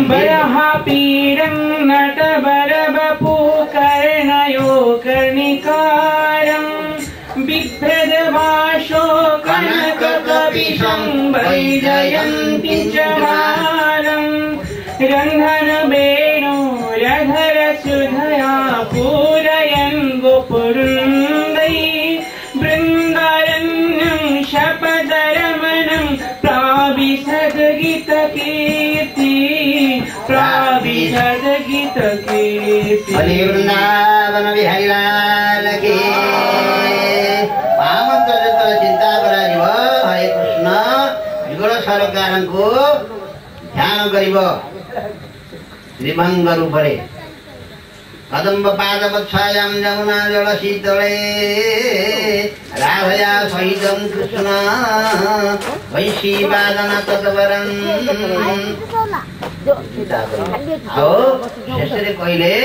बरहापीडं नटबरबपू कर्णयो कर्णिकारं बिभ्रदवाशो कनककपिशं वैजयन्ति च मालं रन्धनवेणुरधरसुधया पूरयन् गोपुरुन्दै बृन्दारण्यं शपदरमणं प्राविशद्गीतकीर्ति प्राविशद्गीतकीर्ति। हरि वृंदावन बिहारी लाल की। महामंत्र जेतले चिंता कराजिव हरे कृष्ण युगल सरकार को ध्यान करिव श्रीभंग रूपरे कदम्ब पादवत्सायां यमुना जल शीतले राधया सहितं कृष्ण वैशीवादन तत्वरन् शेषरे कहले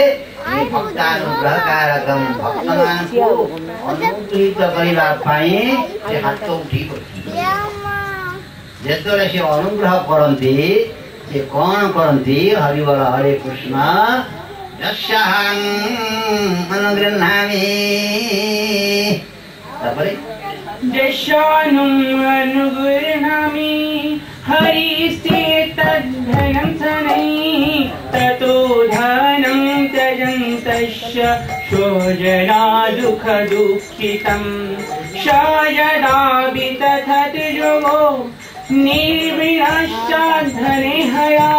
भक्तानुग्रहकारकं भक्तमानଙ୍କୁ ଅନୁଗ୍ରହିତ କରିବା ପାଇଁ ସେ ହାତ ଉଠି ବସି ଯେତେବେଳେ ସେ ଅନୁଗ୍ରହ କରନ୍ତି ସେ କଣ କରନ୍ତି ହରିବଲ ହରେ କୃଷ୍ଣ यस्याहं अनुगृह्णामि तापरे यस्याहं अनुगृह्णामि हरिस्ते तद्धनं सनै ततो धनं त्यजन्तस्य शोजना दुःखदुःखितं स यदा वितथति योगो निर्विणश्चाद्धने हया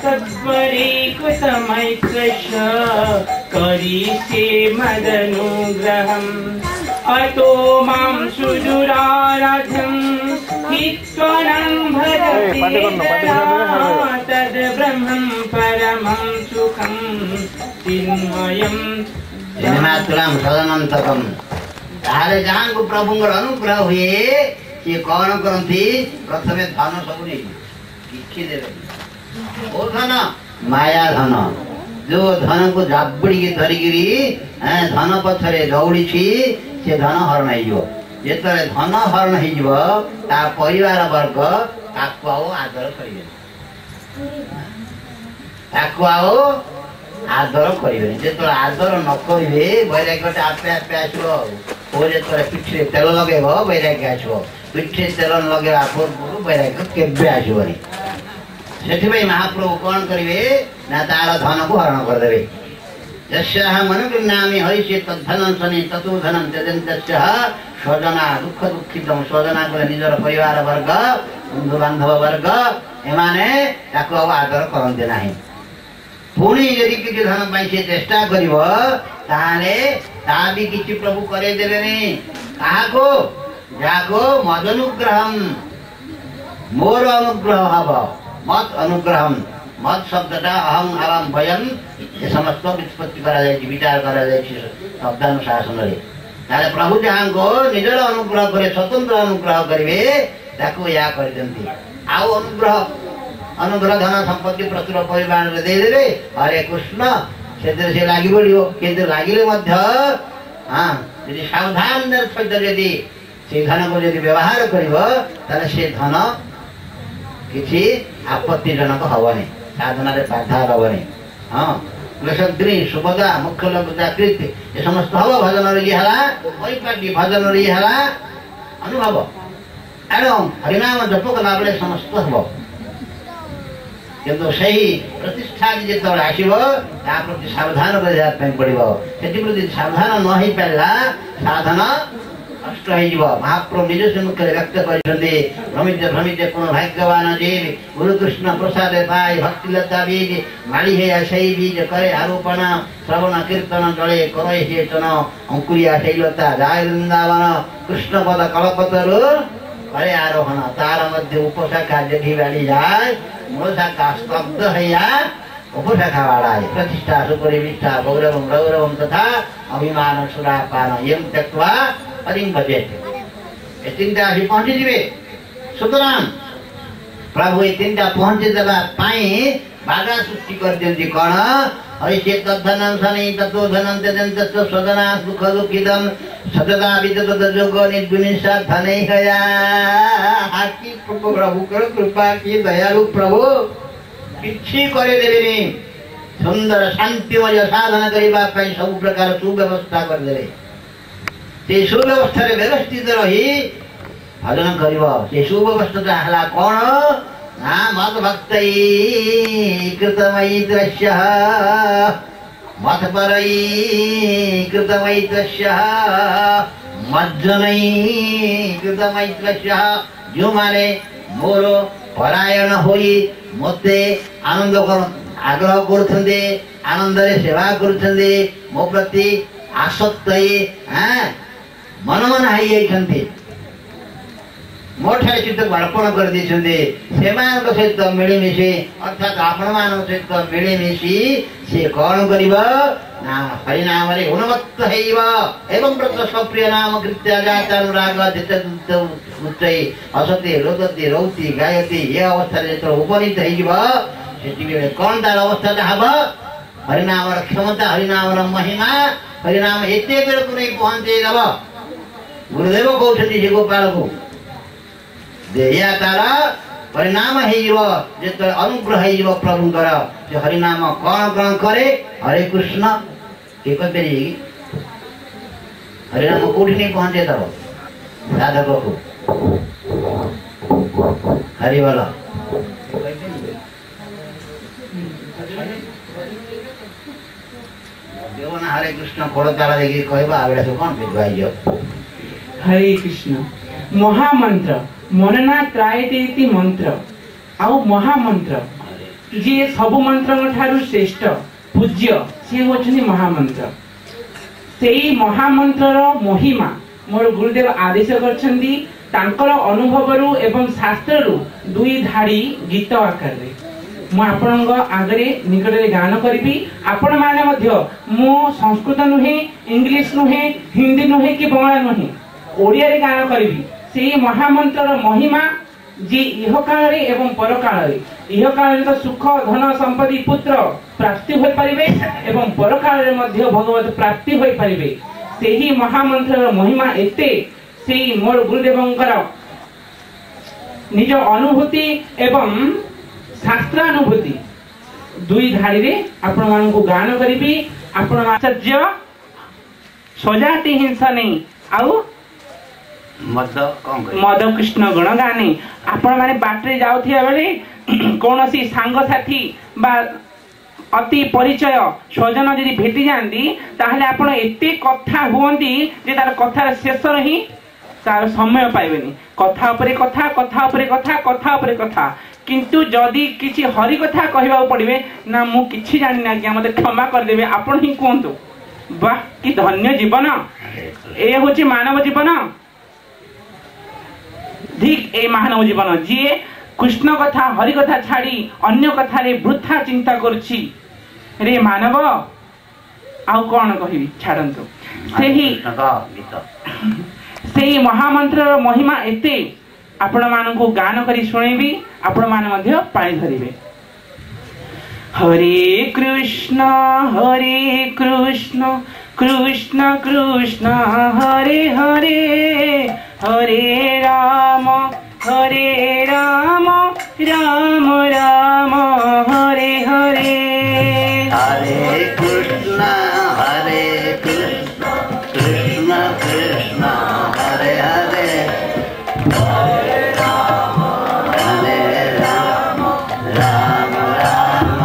तत्परे कृतमैत्रस्य करिष्ये मदनुग्रहम् अतो मां सुदुराराध्यं हित्वनं भजते तद् ब्रह्मं परमं सुखं चिन्मयं जन्मातुरं सदनन्तकं। ताले जांगु प्रभुंगर अनुग्रह हुए ये कौन करती प्रथमे धन सब किछि देबे ओ धन माया धन जो धन को जाबड़ी के धरिगिरी धन पछरे दौड़ी छी से धन हरण हो जेतले धन हरण हो ता परिवार वर्ग ताको आओ आदर करिवे ताको आओ आदर करिवे जेतले आदर न करिवे वैराग्यटा आपे आपे आसो ओ जेतले पिठरे तेल लगेबो वैराग्य आसो पिठे तेल लगे पूर्व वैराग्य केबे आसबनी से महाप्रभु कौन करेंगे ना तार धन को हरण करदे यस्याहं अनुगृह्णामि हरिषे तद्धनं सनि ततो धनं त्यजन्तस्य स्वजना दुःख दुःखितं स्वजना को निजर परिवार वर्ग बंधु बांधव वर्ग एमाने ताको आदर करते नाही पुणी यदि किछि धन पाई से चेष्टा करिवो ताले ता भी किछि प्रभु करे देबेनी काहाको जाको मदनुग्रहम मोर अनुग्रह हब मत अनुग्रहम मत शब्दटा अहम आवाम भयम ये समस्त व्युत्पत्ति करा जायछि विचार करा जायछि शब्दानुशासन रे ताले प्रभु जहां को निजर अनुग्रह करे स्वतंत्र अनुग्रह करिवे ताको या कर देंती आउ अनुग्रह अनुग्रह धन संपत्ति प्रचुर परिमाण रे दे देबे हरे कृष्ण सेदे से लागि बडियो केदे लागिले मध्य हां यदि सावधान सहित यदि से धन को यदि व्यवहार करिवो ताले से धन किसी आपत्तिजनक हवनी साधना रे बाधा हवनी हां क्लेशद्री सुभदा मुख्य लब्धा कृति ये समस्त हव भजन रे हला वैपाटी भजन रे हला अनुभव एवं हरिनाम जप कला बेले समस्त हव किंतु सही प्रतिष्ठा जेत आसो ता प्रति सावधान रहा पड़ो से प्रति सावधान न हो पारा साधना नष्ट हो महाप्रभु निज सम्मुखें व्यक्त करते भ्रमित भ्रमित कोण भाग्यवान जीव गुरुकृष्ण प्रसाद पाई भक्तिलता बीज माड़ी है सही बीज करे आरोपण श्रवण कीर्तन जड़े करे चेतन अंकुरिया शैलता जाय वृंदावन कृष्ण पद कलपतरु करे आरोहण तार मध्य उपशाखा जठी बाड़ी जाए मूल शाखा स्तब्ध हैया उपशाखा बाड़ाए प्रतिष्ठा सुपरिविष्ठा गौरवं गौरवं तथा अभिमान सुरापान यं त्यक्त्वा हरिं भजेत् ए तीनटा आसी पहुंची जिवे सुतरां प्रभु ए तीनटा पहुंची देबा पाई बाधा सृष्टि कर दियंती कोन हरिषे तद्धनं शनि तत्तो धनं त्यजन्तश्च स्वदना सुखदुःखितं सतता विततयोगो निर्गुणिशा धनैहया। हाथी प्रभु करो कृपा की दयालु प्रभु किछि करे देबेनी सुंदर शांतिमय साधना करिबा पई सब प्रकार सुव्यवस्था कर देबे। से सुव्यवस्था रे व्यवस्थित रही भजन करिबो। से सुव्यवस्था हला कोन ना मद भक्तै कृतमैत्रस्यः मत परई कृतमैत्रस्यः मज्जनै कृतमैत्रस्यः जो माने मोर परायण होई मते आनंद आग्रह करुछन्ते आनंद रे सेवा करुछन्ते मो प्रति आसक्त मन मन हाई जाइछन्ते मोठा चित्त अर्पण कर देछन्ते सेमान सहित मिलिमिशि अर्थात आपण मान सहित मिलिमिशि से कौन करिबो ना हरिनाम रे उन्मत्त हेइब एवं व्रत स्वप्रिय नाम कृत्य जातानुराग चित्त उच्चै असते रोदति रौति गायति ये अवस्था रे तो उपनीत हेइब सेति बेले कोन तार अवस्था हबो हरिनाम र क्षमता हरिनाम र महिमा हरिनाम एते बेले कुनै पहुँचे दब गुरुदेव कहउछन्ति जे गोपाल को देया तारा परिणाम हेइब जेते अनुग्रह हेइब प्रभुଙ୍କର जे हरिनाम कोन कोन करे हरे कृष्ण के कहबेरी हरिनाम कोठी नहीं पहुंचे दब साधक को हरि बोला देवना हरे कृष्ण कोड़ तारा देखि कहबा आबेला तो कोन भेजवाइयो। हरे कृष्ण महामंत्र मनना त्रायते मंत्र आउ महामंत्र जे सब मंत्र ठारू श्रेष्ठ पूज्य से होछनी महामंत्र। सेई महामंत्रर महिमा मोर गुरुदेव आदेश करछन्ती तांकर अनुभवरू एवं शास्त्ररू दुई धाड़ी गीत आकार रे मु आपनक आगरे निकटरे गान करिबी। आपण माने मध्य मु संस्कृत नुहे इंग्लिश नुहे हिंदी नुहे कि बंगला नुहे ओडिया रे गान करिबी। से महामंत्र महिमा जे इह काल एवं पर काल इह काल तो सुख धन संपत्ति पुत्र प्राप्ति हो पारिबे एवं पर काल मध्य भगवत प्राप्ति हो पारिबे। सेही महामंत्र महिमा एते से मोर गुरुदेवंकर निज अनुभूति एवं शास्त्रानुभूति दुई धाड़ी रे आपण मानकु गान करिबी। आपण आचार्य सजाति हिंसा नहीं आउ मद कृष्ण गुण गाने आपण माने बाटरे जाउथिया बेले कोनोसी सांग साथी बा अति परिचय स्वजन यदि भेटी जांदी ताहले आपण एते कथा हुवंती जे तार कथार शेष रही तार समय पाइबेनी। कथा उपरे कथा कथा उपरे कथा कथा उपरे कथा किंतु जदि किछि हरि कथा कहबा पड़िबे ना मु किछि जानि ना कि मते क्षमा कर देबे आपण ही कोंतु। वाह कि धन्य जीवन ए होछि मानव जीवन ठीक ए मानव जीवन जी कृष्ण कथा हरि कथा छाड़ी अन्य कथा रे वृथा चिंता करछि रे मानव आउ कौन कहबी छाड़ंतु। सेही महामंत्र महिमा एते आपण मानकु गान करी सुनेबी आपण मान मध्य पाई धरिबे। हरे कृष्ण कृष्ण कृष्ण हरे हरे हरे राम राम राम हरे हरे। हरे कृष्ण कृष्ण कृष्ण हरे हरे हरे राम राम राम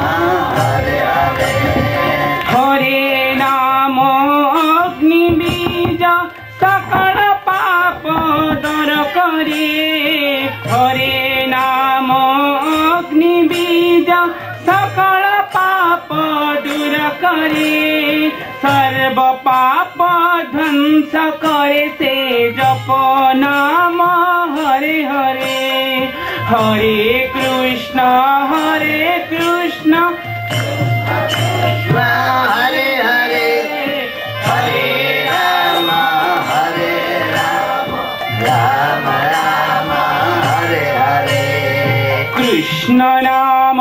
हरे हरे। हरे नाम अग्नि बीज सकल पाप दर करे हरे नाम अग्नि बीज सकल पाप दूर करे सर्व पाप ध्वंस करे से जप नाम हरे हरे। हरे कृष्ण हरे हरे हरे राम राम राम हरे हरे। कृष्ण नाम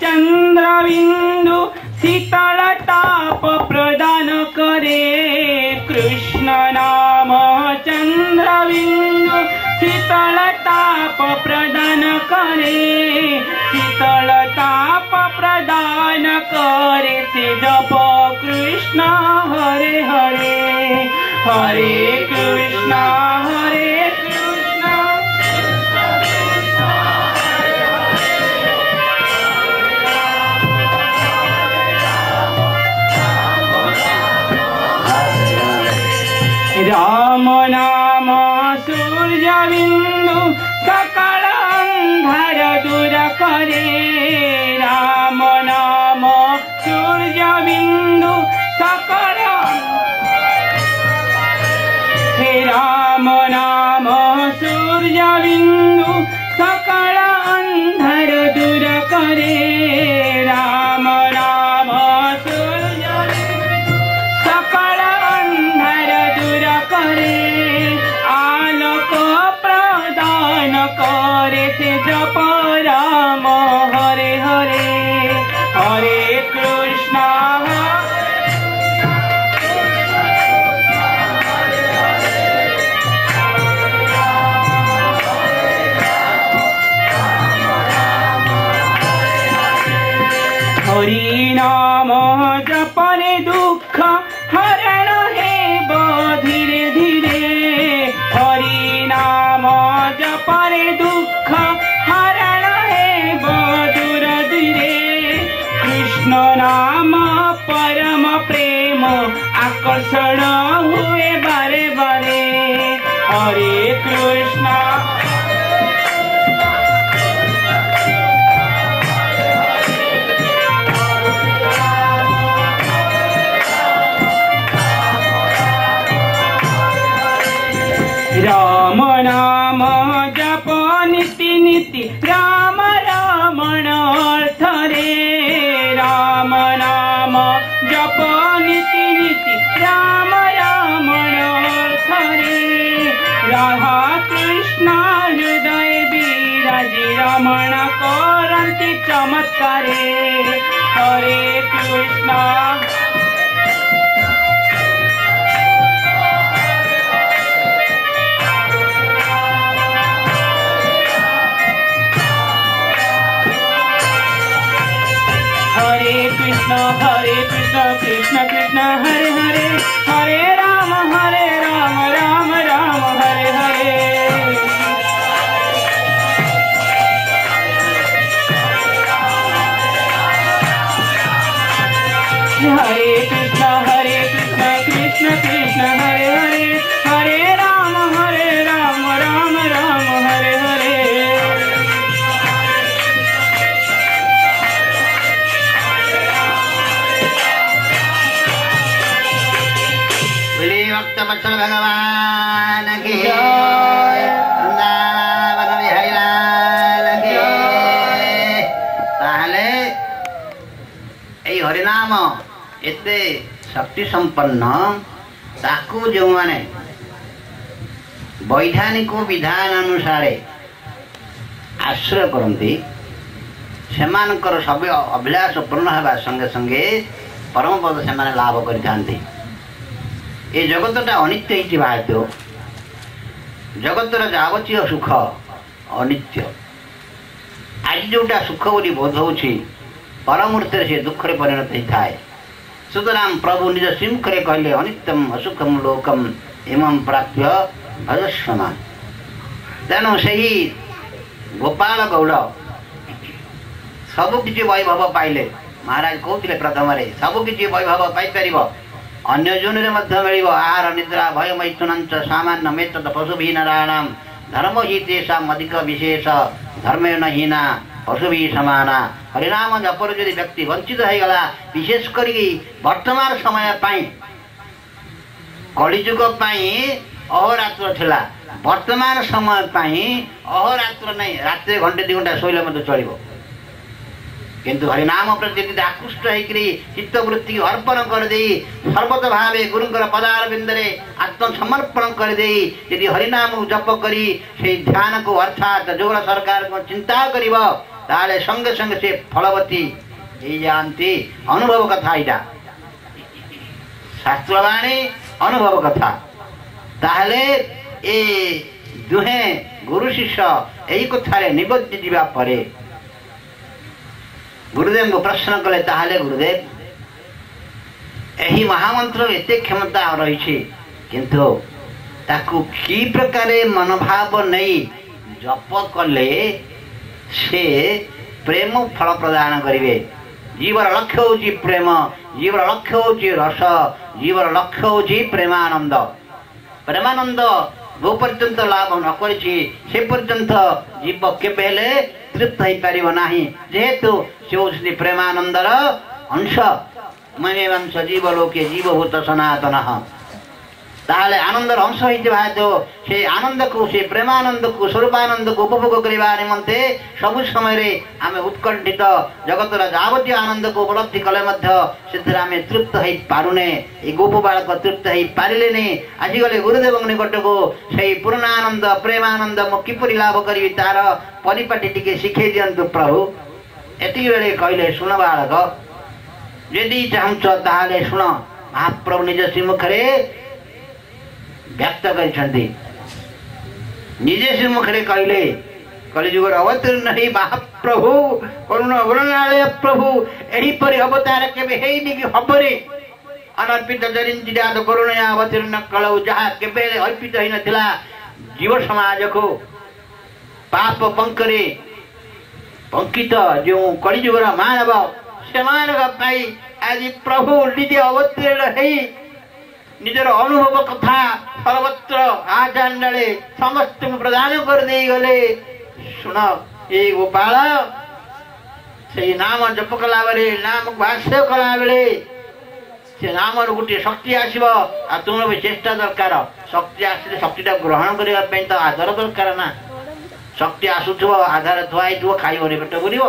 चंद्र बिंदु शीतल ताप प्रदान करे कृष्ण नाम चंद्रबिंदु शीतल ताप प्रदान करे शीतल ताप प्रदान करे से जप कृष्ण हरे हरे हरे कृष्ण राम नाम सूर्य बिंदु सकल अंधार दूर करे राम नाम सूर्य बिंदु सकल हे राम नाम सूर्य बिंदु सकल अंधार दूर करे राम नाम सूर्य सकल अंधार दूर करे आलोक प्रदान करे से जप राम हरे हरे हरे कृष्ण हरि नाम जपने दुख हरण हे धीरे धीरे हरि नाम जपने दुख हरण हे दूर धीरे कृष्ण नाम परम प्रेम आकर्षण हुए बारे बारे हरे कृष्ण राम नाम जप नीति नीति राम रामण अर्थ रे राम नाम जप नीति नीति राम रामण अर्थ रे राधा कृष्ण हृदय विराजी रमण करन्ति चमत्कारे हरे कृष्ण हरे कृष्ण कृष्ण कृष्ण हरे हरे हरे राम राम राम हरे हरे हरे कृष्ण कृष्ण कृष्ण हरे हरे हरे राम राम राम हरे हरे भक्त वत्सल भगवान की वृंदावन बिहारी लाल की ताहले एई हरिनाम एते शक्ति संपन्न ताकू जो माने वैधानिक विधान अनुसार आश्रय करती सेमानकर सब अभिलाष पूर्ण होगा संगे संगे परम पद से लाभ करते ये जगतटा अनित्य ही भारतीय जगतर जावतीय सुख अनित्य आज जोटा सुख बोली बोध हो परमूर्ति से दुख परिणत होता है सुतराम प्रभु निज श्रीमुखे कहले अनित्यम असुखम लोकम इमं प्राप्य भजस्वमा तेणु से गोपाल गौड़ सबकि वैभव पाइले महाराज कहते प्रथम सबकि वैभव पाइपर अन्य जून मिल आहार निद्रा भय मैथुन सामान्य मेत पशुभी नारायण धर्म ही तेषा अधिक विशेष धर्मे न हीना पशुभी समाना हरिनाम जपर यदि व्यक्ति वंचित होगला विशेष कर वर्तमान समय कलिजुग अहोरात्र थिला वर्तमान समय अहोरात्र नहीं रात घंटे 2 घंटा शोले चलो किंतु हरिनाम प्रति आकृष्ट होकर चित्तवृत्ति अर्पण कर दे सर्वत भाव गुरुंकर पदारविंदरे आत्मसमर्पण कर दे यदि हरिनाम जप करी से ध्यान को अर्थात जोड़ सरकार को चिंता कर संगे संगे से फलवती ये जानती अनुभव कथा इटा शास्त्रवाणी अनुभव कथा ताहले ए दुहे गुरु शिष्य यही कथारे निबद्ध जीवा परे गुरुदेव को प्रश्न कले ताहले गुरुदेव यही महामंत्र एते क्षमता रही किंतु ताकू की प्रकारे मनोभाव नहीं जप कले से प्रेम फल प्रदान करिवे जीवर लक्ष्य होची प्रेम जीवर लक्ष्य होची रस जीवर लक्ष्य होची प्रेमानंद प्रेमानंद जो पर्यंत लाभ न करिछि से पर्यंत जीव केबेले तृप्त हो पारिब नाही जेहेतु से होछि प्रेमानंदर अंश मने वंश जीवलोके जीवभूत सनातनः ताहले आनंदर अंश होइते भातो से आनंद को से प्रेमानंद को स्वरूपानंद को उपभोग करिबा निमंते सब समय रे आमे उत्कंठित जगतर जावतीय आनंद को उपलब्धि कले मध्य सेथरा आमे तृप्त होई पारुने ए गोप बालक तृप्त होई पारिले ने आजि गले गुरुदेव निकट को सेही पूर्णानंद प्रेमानंद म किपरि लाभ करिवि तार परिपाटी टिके शिखे दियंतु प्रभु एति बेले कहले सुन बालक यदि चाहन्छ ताहले सुन महाप्रभु निज श्रीमुखरे व्यक्त करिछन्ति निजे श्रीमुखरे कहले कलिजुगर अवतीर्ण ही महाप्रभु करुण वर्णालय प्रभु एही परि अवतार केबे हेइनि कि हबरे अनर्पित जरिंजिदाद करुणया अवतीर्ण कलौ जहा केबे अर्पित होइन थिला जीव समाज को पाप पंकरे पंकित जो कलिजुगर मानव सेमानक पाई आज प्रभु निजे अवतीर्ण हेइ निजर अनुभव कथा सर्वत्र आचार्य समस्त प्रदान कर दे गले सुन ए गोपाल से नाम जप कला बेले नाम भाष्य कला बेले से नाम गोटे शक्ति आसब आ तुम भी चेष्टा दरकार शक्ति आसले शक्तिटा ग्रहण करने तो आधार दरकार ना शक्ति आसुथब आधार थुआई खाइबनी पेट बुलिब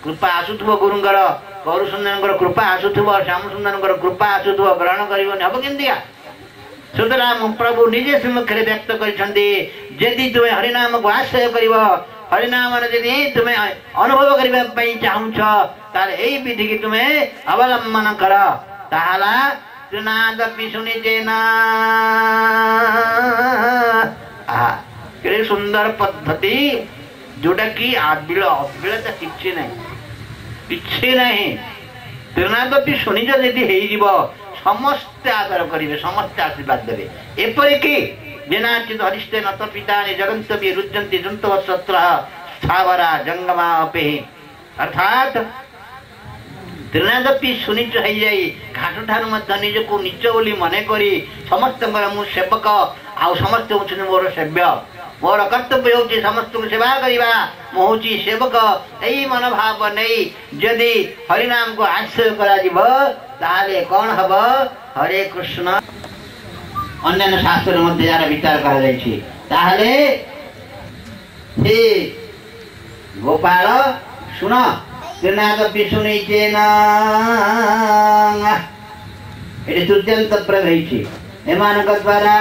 कृपा आसुथब गुरुंगर गौर सुंदर कृपा आसुथब श्याम सुंदर कृपा आसुथब ग्रहण करबनी हम केंदिया सुतराम प्रभु निजे सम्मुखे व्यक्त करिसंती यदि तुमे हरिनाम को आश्रय करिव हरिनाम यदि तुमे अनुभव करबा पई चाहुछ तार एई विधि की तुमे अवलंबन कर ताहाला सुनाद पिसुनी ना केरे सुंदर पद्धति जोटा की अबिलता किछि नहीं त्रिनादपि शुणी यदि समस्त आदर करेंगे समस्त आशीर्वाद देवे एपरिकी जेनाचित हरिष्टे नत पितानि जगन्तवि रुज्यन्ति जन्तवत्सत्रः स्थावरा जंगमा अपि अर्थात त्रिनादपि सुनिच हो जाई घाट ठार मध्य निजको निच बोली मन करी समस्त मु सेवक आ समस्त होछन मोर सेव्य मोर कर्तव्य होची समस्त को सेवा करिबा मोहची सेवक एई मनोभाव नहीं यदि हरिनाम को आश्रय करा जीव ताले कौन हब हरे कृष्ण अन्य शास्त्र मध्य यार विचार करा जायछि ताले हे गोपाल सुन त्रिनादपि सुनिचे ना एटी दुर्जंत प्रभैछि एमानक द्वारा